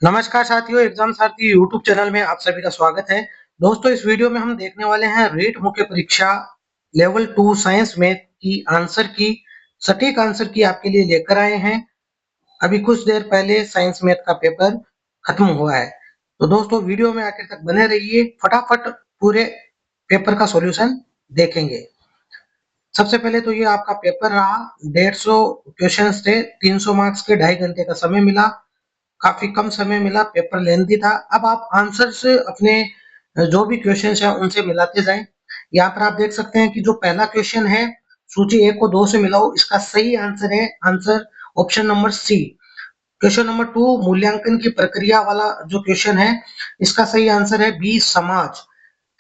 नमस्कार साथियों, एग्जाम साथी यूट्यूब चैनल में आप सभी का स्वागत है। दोस्तों, इस वीडियो में हम देखने वाले हैं रेट मुख्य परीक्षा लेवल 2 साइंस मैथ की सटीक आंसर की आपके लिए लेकर आए हैं। अभी कुछ देर पहले साइंस मैथ का पेपर खत्म हुआ है। तो दोस्तों, वीडियो में आखिर तक बने रहिए, फटाफट पूरे पेपर का सॉल्यूशन देखेंगे। सबसे पहले तो ये आपका पेपर रहा, 150 क्वेश्चंस थे, 300 मार्क्स के, 2.5 घंटे का समय मिला। काफी कम समय मिला, पेपर लेंथी था। अब आप आंसर्स अपने जो भी क्वेश्चंस हैं उनसे मिलाते जाएं। यहाँ पर आप देख सकते हैं कि जो पहला क्वेश्चन है, सूची 1 को 2 से मिलाओ, इसका सही आंसर है answer option number C. Question number 2 मूल्यांकन की प्रक्रिया वाला जो क्वेश्चन है, इसका सही आंसर है बी समाज।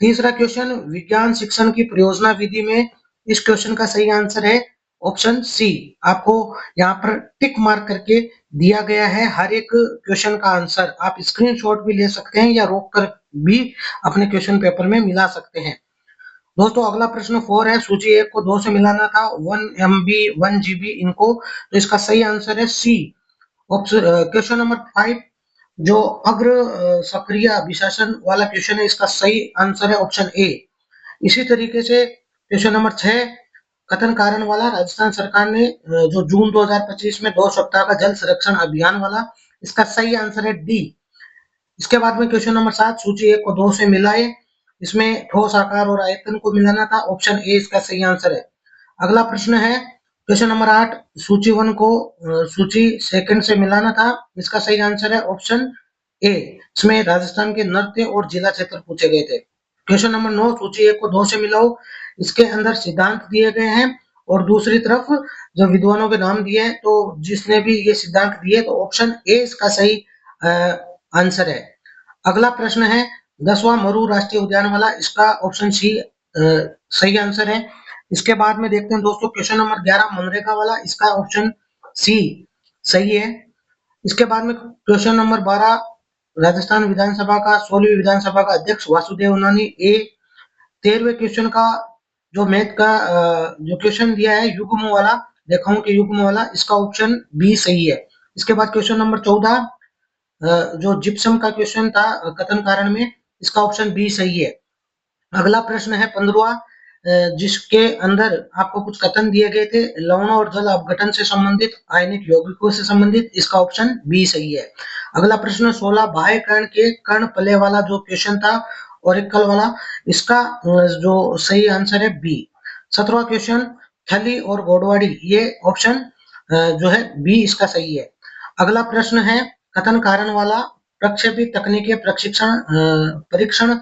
तीसरा क्वेश्चन विज्ञान शिक्षण की परियोजना विधि में, इस क्वेश्चन का सही आंसर है ऑप्शन सी। आपको यहाँ पर टिक मार्क करके दिया गया है हर एक क्वेश्चन का आंसर। आप स्क्रीनशॉट भी ले सकते हैं या रोक कर भी अपने क्वेश्चन पेपर में मिला सकते हैं। दोस्तों, अगला प्रश्न 4 है, सूची 1 को 2 से मिलाना था, 1 MB 1 GB इनको, तो इसका सही आंसर है सी। क्वेश्चन नंबर 5 जो अग्र सक्रिय अभिशासन वाला क्वेश्चन है, इसका सही आंसर है ऑप्शन ए। इसी तरीके से क्वेश्चन नंबर 6 कथन कारण वाला, राजस्थान सरकार ने जो जून 2025 में 2 सप्ताह का जल संरक्षण अभियान वाला, इसका सही आंसर है डी। इसके बाद में क्वेश्चन नंबर 7 सूची 1 को 2 से मिलाए, इसमें ठोस आकार और आयतन को मिलाना था, ऑप्शन ए इसका सही आंसर है। अगला प्रश्न है क्वेश्चन नंबर 8 सूची 1 को सूची सेकंड से मिलाना था, इसका सही आंसर है ऑप्शन ए। इसमें राजस्थान के नृत्य और जिला क्षेत्र पूछे गए थे। क्वेश्चन नंबर 9 सूची 1 को 2 से मिलाओ, इसके अंदर सिद्धांत दिए गए हैं और दूसरी तरफ जो विद्वानों के नाम दिए हैं, तो जिसने भी ये सिद्धांत दिए तो ऑप्शन ए इसका सही आंसर है। अगला प्रश्न है 10वां मरु राष्ट्रीय उद्यान वाला, इसका ऑप्शन सी सही आंसर है। इसके बाद में देखते हैं दोस्तों क्वेश्चन नंबर 11 मनरेगा वाला, इसका ऑप्शन सी सही है। इसके बाद में क्वेश्चन नंबर 12 राजस्थान विधानसभा का 16वीं विधानसभा का अध्यक्ष वासुदेव नानी ए। 13वें क्वेश्चन का जो मैथ का जो क्वेश्चन दिया है युग्म वाला, रेखाओं के युग्म वाला, इसका ऑप्शन बी सही है। इसके बाद क्वेश्चन नंबर 14 जो जिप्सम का क्वेश्चन था कथन कारण में, इसका ऑप्शन बी सही है। अगला प्रश्न है 15वां, जिसके अंदर आपको कुछ कथन दिए गए थे, लवण और जल अपघटन से संबंधित, आयनिक यौगिकों से संबंधित, इसका ऑप्शन बी सही है। अगला प्रश्न 16 बाह्य कर्ण के कर्ण पले वाला जो क्वेश्चन था और एक कल वाला, इसका जो सही आंसर है बी। 17वां क्वेश्चन थली और गोडवाड़ी, ये ऑप्शन जो है बी इसका सही है। अगला प्रश्न है कथन कारण वाला, प्रक्षेपित तकनीकी प्रशिक्षण परीक्षण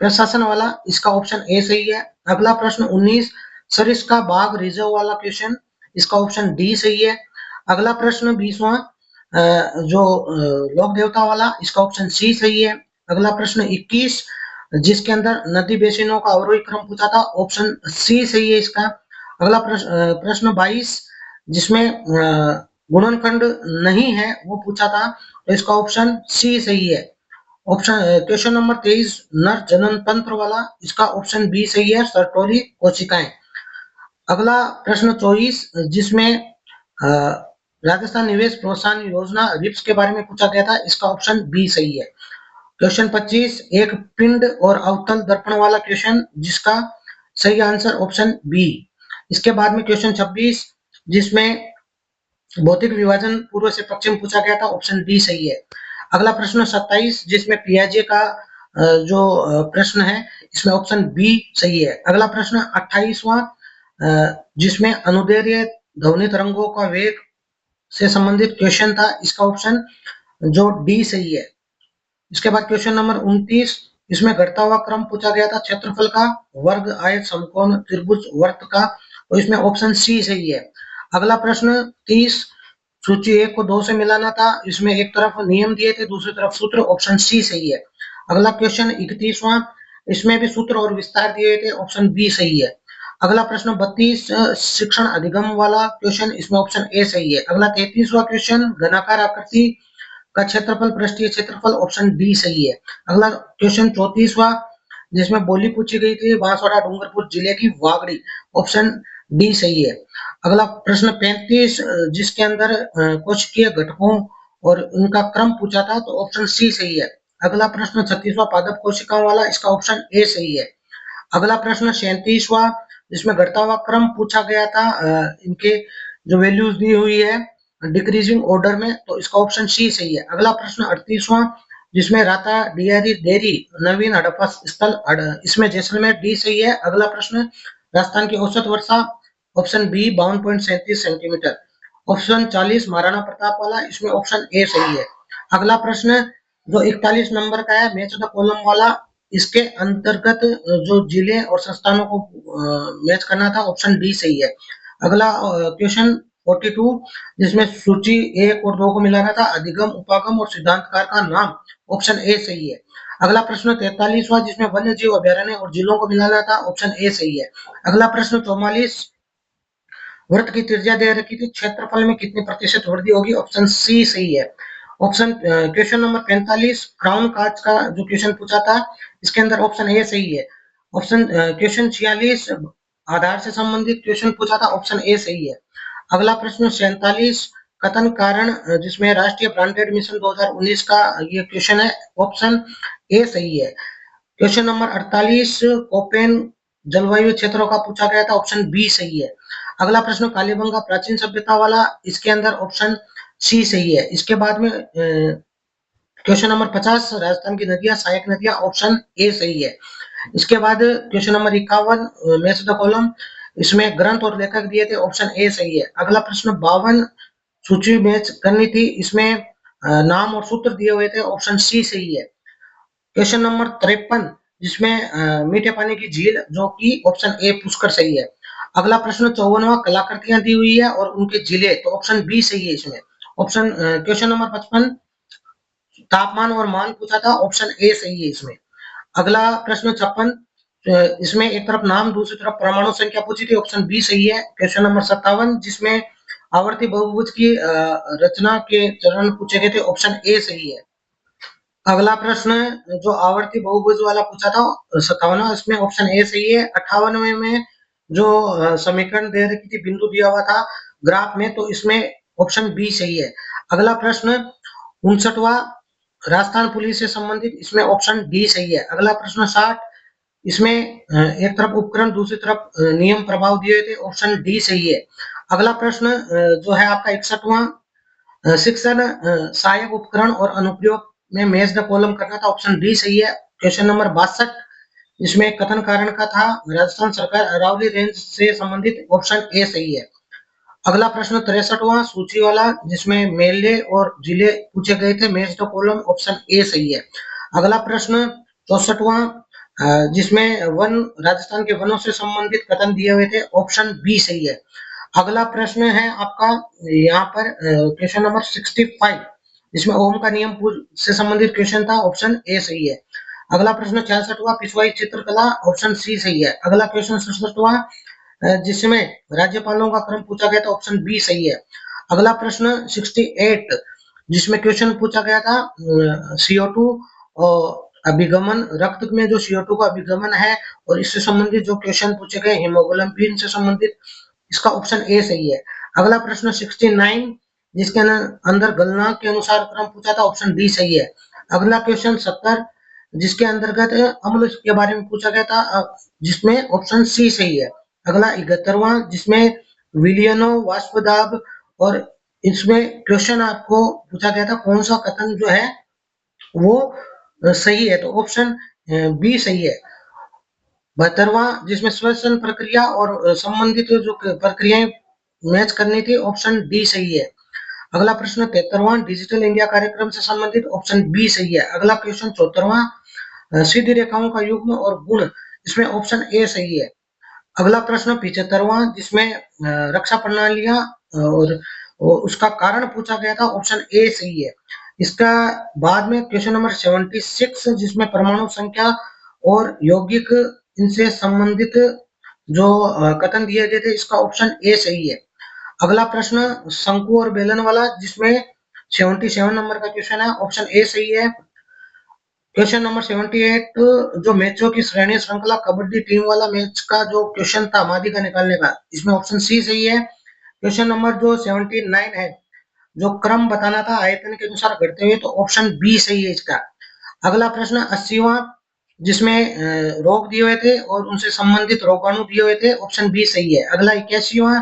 प्रशासन वाला, इसका ऑप्शन ए सही है। अगला प्रश्न 19 सरिस्का बाघ रिजर्व वाला क्वेश्चन, इसका ऑप्शन डी सही है। अगला प्रश्न 20वां जो लोक देवता वाला, इसका ऑप्शन सी सही है। अगला प्रश्न 21 जिसके अंदर नदी बेसिनों का अवरोही क्रम पूछा था, ऑप्शन सी सही है इसका। अगला प्रश्न 22 जिसमें गुणनखंड नहीं है वो पूछा था, तो इसका ऑप्शन सी सही है। ऑप्शन क्वेश्चन नंबर 23 नर जनन तंत्र वाला, इसका ऑप्शन बी सही है, सर्टोरी कोशिकाएं। अगला प्रश्न 24 जिसमें राजस्थान निवेश प्रोत्साहन योजना रिप्स के बारे में पूछा गया था, इसका ऑप्शन बी सही है। क्वेश्चन 25 एक पिंड और अवतल दर्पण वाला क्वेश्चन, जिसका सही आंसर ऑप्शन बी। इसके बाद में क्वेश्चन 26 जिसमें भौतिक विभाजन पूर्व से पश्चिम पूछा गया था, ऑप्शन डी सही है। अगला प्रश्न 27 जिसमें पियाजे का जो प्रश्न है, इसमें ऑप्शन बी सही है। अगला प्रश्न 28वां जिसमें अनुदैर्ध्य ध्वनि तरंगों का वेग से संबंधित क्वेश्चन था, इसका ऑप्शन जो डी सही है। इसके बाद क्वेश्चन नंबर 29 इसमें घटता हुआ क्रम पूछा गया था क्षेत्रफल का, वर्ग, आयत, समकोण, त्रिभुज, वर्त का, तो इसमें ऑप्शन सी सही है। अगला प्रश्न 30 सूची 1 को 2 से मिलाना था, इसमें एक तरफ नियम दिए थे, दूसरी तरफ सूत्र, ऑप्शन सी सही है। अगला क्वेश्चन 31वां इसमें भी सूत्र और विस्तार दिए थे, ऑप्शन बी सही है। अगला प्रश्न 32 शिक्षण अधिगम वाला क्वेश्चन, इसमें ऑप्शन ए सही है। अगला 33वां क्वेश्चन घनाकार आकृति का क्षेत्रफल पृष्ठीय क्षेत्रफल, ऑप्शन डी सही है। अगला क्वेश्चन 34वां जिसमें बोली पूछी गई थी बांसवाड़ा डूंगरपुर जिले की वागड़ी, ऑप्शन डी सही है। अगला प्रश्न 35 जिसके अंदर कोशिकीय घटकों और उनका क्रम पूछा था, तो ऑप्शन सी सही है। अगला प्रश्न 36वां पादप कोशिकाओं वाला, इसका ऑप्शन ए सही है। अगला प्रश्न 37वां, जिसमें घटता हुआ क्रम पूछा गया था, इनके जो वैल्यूज दी हुई है डिक्रीजिंग ऑर्डर में, तो इसका ऑप्शन सी सही है। अगला प्रश्न 38वां, जिसमें राता डियारी डेयरी नवीन हड़प्पा स्थल, इसमें जैसलमेर, डी सही है। अगला प्रश्न राजस्थान की औसत वर्षा, option B 52.37 centimetre. Option 40 Maharana Pratap वाला, इसमें ऑप्शन ए सही है। अगला प्रश्न जो 41 नंबर का है, मैच द कॉलम वाला, इसके अंतर्गत जो जिले और संस्थानों को मैच करना था, ऑप्शन डी सही है। अगला क्वेश्चन 42, जिसमें सूची 1 और 2 को मिलाना था, अधिगम, उपागम और सिद्धांतकार का नाम, ऑप्शन ए सही है। अगला प्रश्न 43वां, जिसमें वन्य जीव अभ्यारण्य और जिलों को मिलाना था, ऑप्शन ए सही है। अगला प्रश्न 44, वृत्त की त्रिज्या दे रखी थी, क्षेत्रफल में कितनी प्रतिशत वृद्धि होगी, ऑप्शन सी सही है। ऑप्शन क्वेश्चन नंबर 45, क्राउन काज का जो क्वेश्चन पूछा था, इसके अंदर ऑप्शन ए सही है। ऑप्शन क्वेश्चन 46, आधार से संबंधित क्वेश्चन पूछा था, ऑप्शन ए सही है। अगला प्रश्न 47, कथन कारण, जिसमें राष्ट्रीय ब्रांडेड मिशन 2019 का ये क्वेश्चन है, ऑप्शन ए सही है। क्वेश्चन नंबर 48, कोपेन जलवायु क्षेत्रों का पूछा गया था, ऑप्शन बी सही है। अगला प्रश्न कालीबंगा प्राचीन सभ्यता वाला, इसके अंदर ऑप्शन सी सही है। इसके बाद में क्वेश्चन नंबर 50, राजस्थान की नदियां, सहायक नदियां, ऑप्शन ए सही है। इसके बाद question number 51, match the column, इसमें ग्रंथ और लेखक दिए थे, ऑप्शन ए सही है। अगला प्रश्न 52, सूची मैच करनी थी, इसमें नाम और सूत्र दिए हुए थे, ऑप्शन सी सही है। क्वेश्चन नंबर 53, जिसमें मीठे पानी की झील, जो कि ऑप्शन ए पुष्कर सही है। अगला प्रश्न 54वां, कलाकृतियां दी हुई है और उनके जिले, तो ऑप्शन बी सही है इसमें। ऑप्शन क्वेश्चन नंबर 55, तापमान और मान पूछा था, ऑप्शन ए सही है इसमें। अगला प्रश्न 56, इसमें एक तरफ नाम, दूसरी तरफ परमाणु संख्या पूछी थी, ऑप्शन बी सही है। क्वेश्चन नंबर 57, जिसमें आवर्ती बहुभुज की रचना के चरण पूछे गए थे, ऑप्शन ए सही है। अगला प्रश्न जो आवर्ती बहुभुज वाला पूछा था 57वां, इसमें ऑप्शन ए सही है। 58वें में जो समीकरण दे रखी थी, बिंदु दिया हुआ था ग्राफ में, तो इसमें ऑप्शन बी सही है। अगला प्रश्न 59वां, राजस्थान पुलिस से संबंधित, इसमें ऑप्शन डी सही है। अगला प्रश्न 60, इसमें एक तरफ उपकरण, दूसरी तरफ नियम प्रभाव दिए थे, ऑप्शन डी सही है। अगला प्रश्न जो है आपका 61वां, शिक्षण सहायक उपकरण और अनुप्रयोग में मैच द कॉलम करना था, ऑप्शन डी सही है। क्वेश्चन नंबर 62, इसमें कथन कारण का था, राजस्थान सरकार अरावली रेंज से संबंधित, ऑप्शन ए सही है। अगला प्रश्न 63वां, सूची वाला, जिसमें मेले और जिले पूछे गए थे, match the column, option A सही है। अगला प्रश्न 64वां, जिसमें वन, राजस्थान के वनों से संबंधित कथन दिए हुए थे, ऑप्शन बी सही है। अगला प्रश्न है आपका यहाँ पर क्वेश्चन नंबर 65, जिसमें ओम का नियम से संबंधित क्वेश्चन था, ऑप्शन ए सही है। अगला प्रश्न 66वां, पिछवाई चित्रकला, ऑप्शन सी सही है। अगला क्वेश्चन 67वां, जिसमें राज्यपालों का क्रम पूछा गया था, ऑप्शन बी सही है। अगला प्रश्न 68, जिसमें क्वेश्चन पूछा गया था CO2 और अभिगमन, रक्त में जो CO2 का अभिगमन है और इससे संबंधित जो क्वेश्चन पूछे गए हीमोग्लोबिन से संबंधित, इसका ऑप्शन ए सही है। अगला प्रश्न 69, जिसके अंदर गणना के अनुसार क्रम पूछा था, ऑप्शन डी सही है। अगला क्वेश्चन 70, जिसके अंतर्गत अम्ल के बारे में पूछा गया था, जिसमें ऑप्शन सी सही है। अगला 71वां, जिसमें विलियनो वाष्प दाब, और इसमें क्वेश्चन आपको पूछा गया था कौन सा कथन जो है वो सही है, तो ऑप्शन बी सही है। 72वां, जिसमें श्वसन प्रक्रिया और संबंधित जो प्रक्रियाएं मैच करनी थी, ऑप्शन डी सही है। अगला प्रश्न 73वां, डिजिटल इंडिया कार्यक्रम से संबंधित, ऑप्शन बी सही है। अगला क्वेश्चन 74वां, सीधी रेखाओं का युग्म और गुण, इसमें ऑप्शन ए सही है। अगला प्रश्न 75वां, जिसमें रक्षा प्रणालियां और उसका कारण पूछा गया था, ऑप्शन ए सही है। इसका बाद में क्वेश्चन नंबर 76, जिसमें परमाणु संख्या और यौगिक, इनसे संबंधित जो कथन दिए गए थे, इसका ऑप्शन ए सही है। अगला प्रश्न शंकु और बेलन वाला, जिसमें 77 नंबर का क्वेश्चन है, ऑप्शन ए सही है। क्वेश्चन नंबर 78, जो मैचों की श्रेणी श्रृंखला कबड्डी टीम वाला मैच का जो क्वेश्चन था मादी का निकालने का, इसमें ऑप्शन सी सही है। क्वेश्चन नंबर जो 79 है, जो क्रम बताना था आयतन के अनुसार घटते हुए, तो ऑप्शन बी सही है इसका। अगला प्रश्न 80वां, जिसमें रोग दिए हुए थे और उनसे संबंधित रोगाणु दिए हुए थे, ऑप्शन बी सही है। अगला 81वां,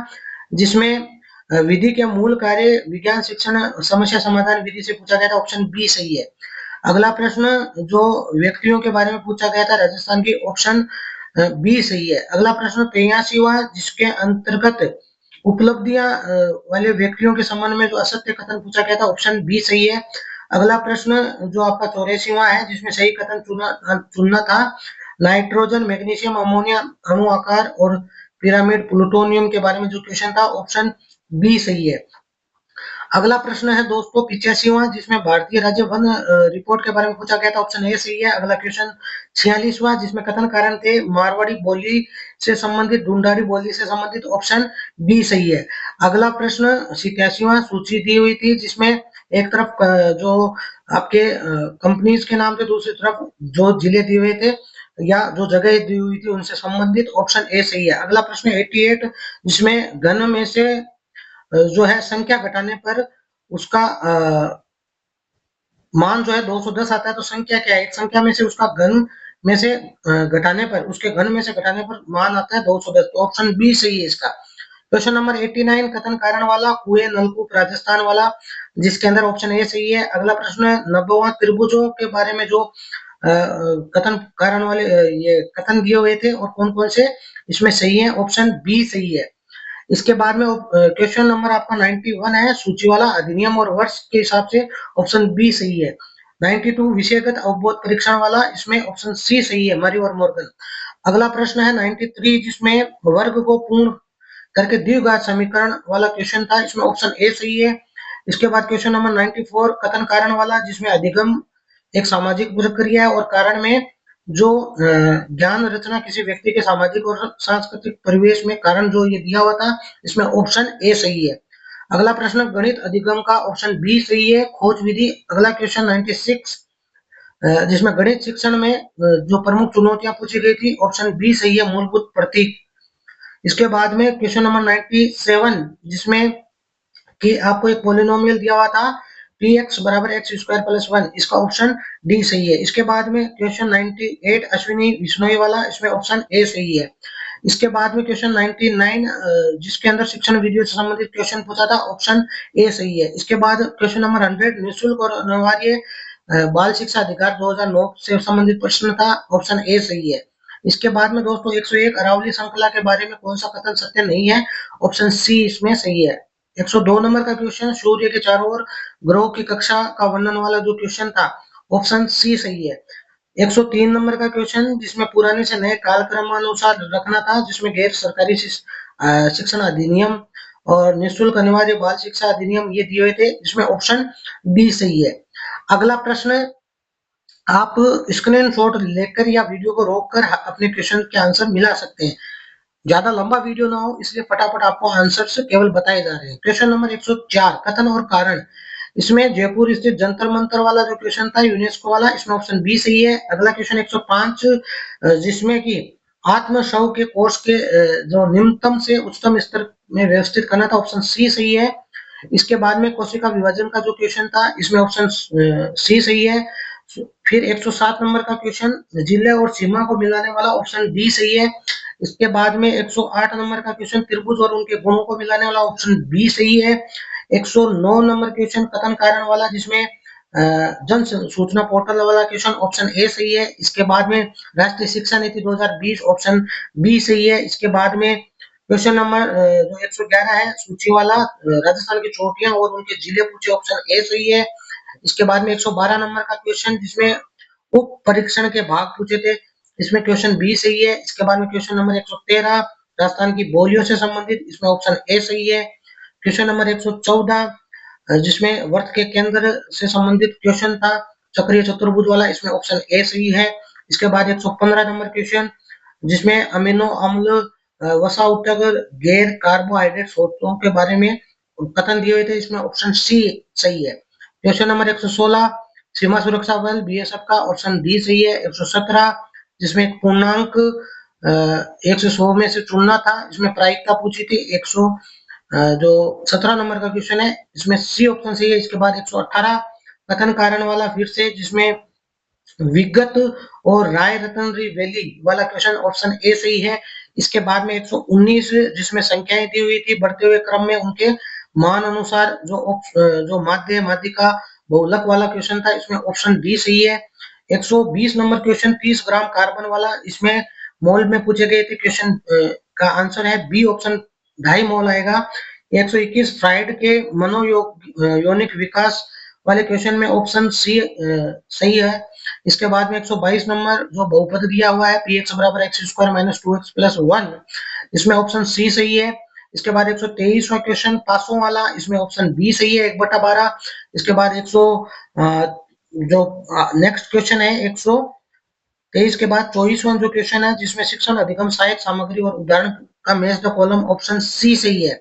जिसमें विधि के मूल कार्य विज्ञान शिक्षण समस्या समाधान विधि से पूछा गया था, ऑप्शन बी सही है। अगला प्रश्न जो व्यक्तियों के बारे में पूछा गया था राजस्थान की, ऑप्शन बी सही है। अगला प्रश्न 83वां, जिसके अंतर्गत उपलब्धियां वाले व्यक्तियों के संबंध में जो असत्य कथन पूछा गया था, ऑप्शन बी सही है। अगला प्रश्न जो आपका 84वां है, जिसमें सही कथन चुनना चुनना था, नाइट्रोजन, मैग्नीशियम, अमोनिया अणु आकार और पिरामिड प्लूटोनियम के बारे में जो क्वेश्चन था, ऑप्शन बी सही है। अगला प्रश्न है दोस्तों 85वां, जिसमें भारतीय राज्य वन रिपोर्ट के बारे में पूछा गया था, ऑप्शन ए सही है। अगला क्वेश्चन 46वां, जिसमें कथन कारण थे मारवाड़ी बोली से संबंधित, ढूंढारी बोली से संबंधित, ऑप्शन बी सही है। अगला प्रश्न 87वां, सूची दी हुई थी जिसमें एक तरफ जो आपके कंपनीज के नाम थे, दूसरी तरफ जो जिले दिए हुए थे या जो जगह दी हुई थी उनसे संबंधित, ऑप्शन ए सही है। अगला प्रश्न 88, जिसमें घन में से जो है संख्या घटाने पर उसका मान जो है 210 आता है, तो संख्या क्या है? एक संख्या में से उसका घन में से घटाने पर, उसके घन में से घटाने पर मान आता है 210, तो ऑप्शन बी सही है इसका। क्वेश्चन नंबर 89, कथन कारण वाला कुएं नलकूप राजस्थान वाला, जिसके अंदर ऑप्शन ए सही है। अगला प्रश्न 90वां, त्रिभुजों के बारे में जो कथन कारण वाले ये कथन दिए हुए थे और कौन कौन से इसमें सही है, ऑप्शन बी सही है। इसके बाद में क्वेश्चन नंबर आपका 91 है, सूची वाला अधिनियम और वर्ष के हिसाब से, ऑप्शन बी सही है। 92 विषयगत अवबोध परीक्षण वाला, इसमें ऑप्शन सी सही है, मरी और मॉर्गन। अगला प्रश्न है 93, जिसमें वर्ग को पूर्ण करके द्विघात समीकरण वाला क्वेश्चन था, इसमें ऑप्शन ए सही है। इसके बाद क्वेश्चन नंबर 94 कथन कारण वाला, जिसमें अधिगम एक सामाजिक प्रक्रिया है और कारण में जो ज्ञान रचना किसी व्यक्ति के सामाजिक और सांस्कृतिक परिवेश में कारण जो ये दिया हुआ था, इसमें ऑप्शन ए सही है। अगला प्रश्न गणित अधिगम का, ऑप्शन बी सही है, खोज विधि। अगला क्वेश्चन 96, जिसमें गणित शिक्षण में जो प्रमुख चुनौतियां पूछी गई थी, ऑप्शन बी सही है, मूलभूत प्रतीक। इसके बाद में क्वेश्चन नंबर 97, जिसमें कि आपको एक पोलिनोमियल दिया हुआ था पी एक्स बराबर एक्स स्क्वायर प्लस वन, इसका ऑप्शन डी सही है। इसके बाद में क्वेश्चन 98 अश्विनी विश्नोई वाला, इसमें ऑप्शन ए सही है। इसके बाद में क्वेश्चन 99 जिसके अंदर शिक्षण वीडियो से संबंधित क्वेश्चन पूछा था, ऑप्शन ए सही है। इसके बाद क्वेश्चन नंबर 100 निःशुल्क और अनिवार्य बाल शिक्षा अधिकार 2009 से संबंधित प्रश्न था, ऑप्शन ए सही है। इसके बाद में दोस्तों 101 अरावली श्रृंखला के बारे में कौन सा कथन सत्य नहीं है, ऑप्शन सी इसमें सही है। 102 नंबर का क्वेश्चन सूर्य के चारों ओर ग्रहों की कक्षा का वर्णन वाला जो क्वेश्चन था, ऑप्शन सी सही है। 103 नंबर का क्वेश्चन, जिसमें पुराने से नए कालक्रमानुसार रखना था, जिसमें गैर सरकारी शिक्षण अधिनियम और निःशुल्क अनिवार्य बाल शिक्षा अधिनियम ये दिए हुए थे, जिसमें ऑप्शन बी सही है। अगला प्रश्न, आप स्क्रीनशॉट लेकर या वीडियो को रोककर अपने क्वेश्चन के आंसर मिला सकते हैं। ज्यादा लंबा वीडियो ना हो, इसलिए फटाफट आपको आंसर्स केवल बताए जा रहे हैं। क्वेश्चन नंबर 104 कथन और कारण, इसमें जयपुर स्थित जंतर मंतर वाला जो क्वेश्चन था यूनेस्को वाला, इसमें ऑप्शन बी सही है। अगला क्वेश्चन 105 जिसमें कि आत्म शव के कोष के जो निम्नतम से उच्चतम स्तर में व्यवस्थित करना था, ऑप्शन सी सही है। इसके बाद में कोशिका विभाजन का जो क्वेश्चन था, इसमें ऑप्शन सी सही है। फिर 107 नंबर का क्वेश्चन जिले और सीमा को मिलाने वाला, ऑप्शन डी सही है। इसके बाद में 108 नंबर का क्वेश्चन त्रिभुज और उनके गुणों को मिलाने वाला, ऑप्शन बी सही है। 109 नंबर क्वेश्चन कथन कारण वाला, जिसमें जन सूचना पोर्टल वाला क्वेश्चन, ऑप्शन ए सही है। इसके बाद में राष्ट्रीय शिक्षा नीति 2020, ऑप्शन बी सही है। इसके बाद में क्वेश्चन नंबर जो 111 है सूची वाला, राजस्थान की चोटियां और उनके जिले पूछे, ऑप्शन ए सही है। इसके बाद में 112 नंबर का क्वेश्चन, जिसमें उप परीक्षण के भाग पूछे थे, इसमें क्वेश्चन बी सही है। इसके बाद में क्वेश्चन नंबर 113 राजस्थान की बोलियों से संबंधित, इसमें ऑप्शन ए सही है। क्वेश्चन नंबर 114 जिसमें वर्त के केंद्र से संबंधित क्वेश्चन था, चक्रीय चतुर्भुज वाला, इसमें ऑप्शन ए सही है। इसके बाद 115 नंबर क्वेश्चन, जिसमें अमीनो अम्ल वसा ऊतक गैर कार्बोहाइड्रेट स्रोतों के बारे में कथन दिए हुए थे, इसमें ऑप्शन सी सही है। क्वेश्चन नंबर 116 सीमा सुरक्षा बल बीएसएफ का, ऑप्शन डी सही है। 117 जिसमें पूर्णांक 100 में से चुनना था, इसमें प्रायिकता पूछी थी। जो 17 नंबर का क्वेश्चन है, इसमें सी ऑप्शन सही है। इसके बाद 118 कथन कारण वाला फिर से, जिसमें विगत और राय रतनरी वैली वाला क्वेश्चन ऑप्शन ए सही है। इसके बाद में 119 जिसमें संख्याएं दी हुई थी बढ़ते हुए क्रम में उनके मान अनुसार, जो माध्य माध्यिका बहुलक वाला क्वेश्चन था, इसमें ऑप्शन डी सही है। 120 नंबर क्वेश्चन 30 ग्राम कार्बन वाला, इसमें मोल में पूछे गए थे क्वेश्चन का आंसर है बी ऑप्शन 2.5 मोल आएगा। 121 फ्राइड के मनोयौनिक विकास वाले क्वेश्चन में ऑप्शन सी सही है। इसके बाद में 122 नंबर जो बहुपद दिया हुआ है पी एक्स बराबर x square minus 2x plus 1, इसमें ऑप्शन सी सही है। इसके बाद 123वां क्वेश्चन पासों वाला, इसमें ऑप्शन बी सही है 1/12। इसके बाद 100 जो नेक्स्ट क्वेश्चन है 123 के बाद 24वां जो क्वेश्चन है, जिसमें शिक्षण अधिगम सहायक सामग्री और उदाहरण का match the column, option C सही है।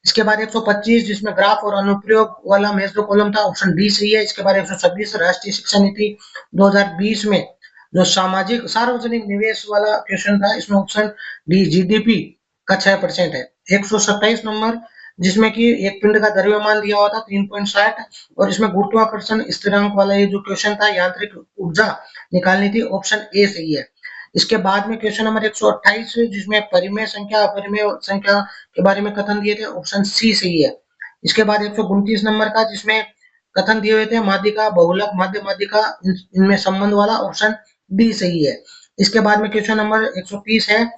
इसके बाद 125 जिसमें ग्राफ और अनुप्रयोग वाला मैच द कॉलम था, ऑप्शन डी सही है। इसके बाद 126 राष्ट्रीय शिक्षा नीति 2020 में जो सामाजिक सार्वजनिक निवेश वाला क्वेश्चन था, इसमें ऑप्शन डी जीडीपी का 6% है। 127 नंबर जिसमें कि एक पिंड का द्रव्यमान दिया हुआ था 3.60 और इसमें गुरुत्वाकर्षण स्थिरांक वाला ये जो क्वेश्चन था, यांत्रिक ऊर्जा निकालनी थी, ऑप्शन ए सही है। इसके बाद में क्वेश्चन नंबर 128 जिसमें परिमेय संख्या अपरिमेय संख्या के बारे में कथन दिए थे, ऑप्शन सी सही है। इसके बाद 129 नंबर का जिसमें कथन दिए हुए थे माध्यिका बहुलक माध्य माध्यिका इनमें संबंध वाला, ऑप्शन डी सही है। इसके बाद में क्वेश्चन नंबर 130 है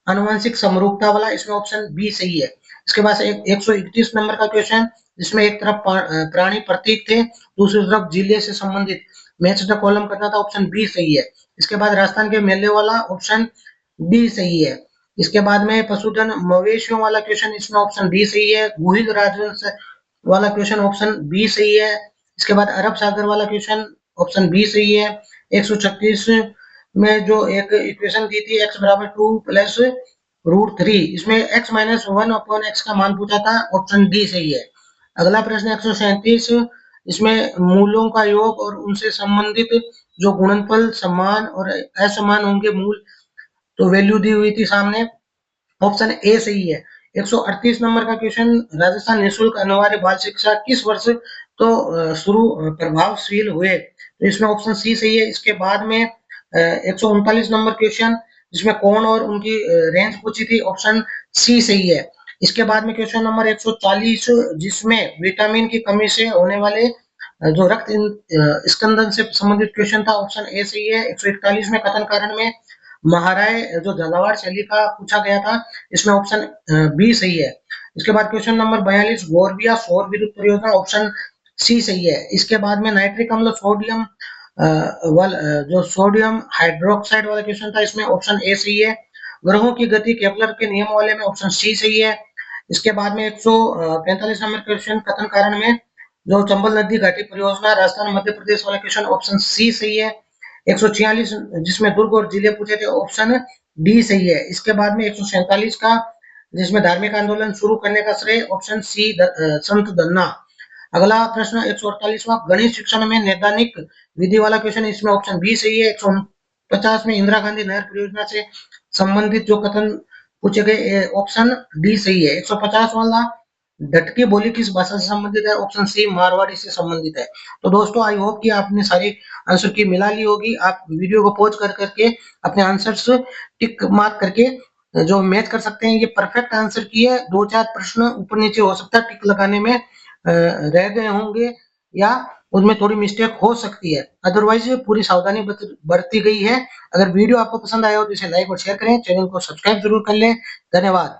आनुवंशिक समरूपता वाला, इसमें ऑप्शन बी सही है। इसके बाद 131 नंबर का क्वेश्चन जिसमें एक तरफ प्राणी प्रतीक थे, दूसरी तरफ जिले से संबंधित मैच द कॉलम करना था, ऑप्शन बी सही है। इसके बाद राजस्थान के मेले वाला, ऑप्शन डी सही है। इसके बाद में पशुधन मवेशियों वाला क्वेश्चन, इसमें ऑप्शन डी सही है। गुहिल राजवंश वाला क्वेश्चन, ऑप्शन बी सही है। इसके बाद अरब सागर वाला क्वेश्चन, ऑप्शन बी सही है। 136 में जो एक इक्वेशन दी थी x बराबर 2 प्लस √3, इसमें x माइनस 1 अपॉन एक्स का मान पूछा था, ऑप्शन डी सही है। अगला प्रश्न 137, इसमें मूलों का योग और उनसे संबंधित जो गुणनफल समान और असमान होंगे मूल, तो वैल्यू दी हुई थी सामने, ऑप्शन ए सही है। 138 नंबर का क्वेश्चन राजस्थान निःशुल्क अनिवार्य बाल शिक्षा किस वर्ष तो शुरू प्रभावशील हुए, तो इसमें ऑप्शन सी सही है। इसके बाद में 139 नंबर क्वेश्चन जिसमें कोण और उनकी रेंज पूछी थी, ऑप्शन सी सही है। इसके बाद में क्वेश्चन नंबर 140 जिसमें विटामिन की कमी से होने वाले जो रक्त स्कंदन से संबंधित क्वेश्चन था, ऑप्शन ए सही है। 141 में कथन कारण में महाराय जो झालावाड़ शैली का पूछा गया था, इसमें ऑप्शन बी सही है। इसके बाद क्वेश्चन नंबर 42 गोरबिया सौर विद्युत परियोजना, ऑप्शन सी सही है। इसके बाद में नाइट्रिक अम्ल सोडियम जो सोडियम हाइड्रोक्साइड वाला क्वेश्चन था, इसमें ऑप्शन ए सही है। ग्रहों की गति केपलर के नियम वाले में, ऑप्शन सी सही है। इसके बाद में 145 नंबर क्वेश्चन कथन कारण में जो चंबल नदी घाटी परियोजना राजस्थान मध्य प्रदेश वाला क्वेश्चन, ऑप्शन सी सही है। 146 जिसमें दुर्ग और जिले पूछे थे, ऑप्शन डी सही है। इसके बाद में 147 का जिसमें धार्मिक आंदोलन शुरू करने का श्रेय, ऑप्शन सी संत धन्ना। अगला प्रश्न 148वां गणित शिक्षण में नैदानिक विधि वाला क्वेश्चन, इसमें ऑप्शन बी सही है। 149 में इंदिरा गांधी नहर परियोजना से संबंधित जो कथन पूछे गए, ऑप्शन डी सही है। 150 वाला डटकी बोली किस भाषा से संबंधित है, ऑप्शन सी मारवाड़ी से संबंधित है। तो दोस्तों आई होप कि आपने सारी आंसर की मिला ली होगी। आप वीडियो को पॉज कर करके अपने आंसर्स टिक मार्क करके जो मैच कर सकते हैं। ये परफेक्ट आंसर की है, 2-4 प्रश्न ऊपर नीचे हो सकता है टिक लगाने में रह गए होंगे या उसमें थोड़ी मिस्टेक हो सकती है, अदरवाइज पूरी सावधानी बरती गई है। अगर वीडियो आपको पसंद आया हो तो इसे लाइक और शेयर करें, चैनल को सब्सक्राइब जरूर कर लें। धन्यवाद।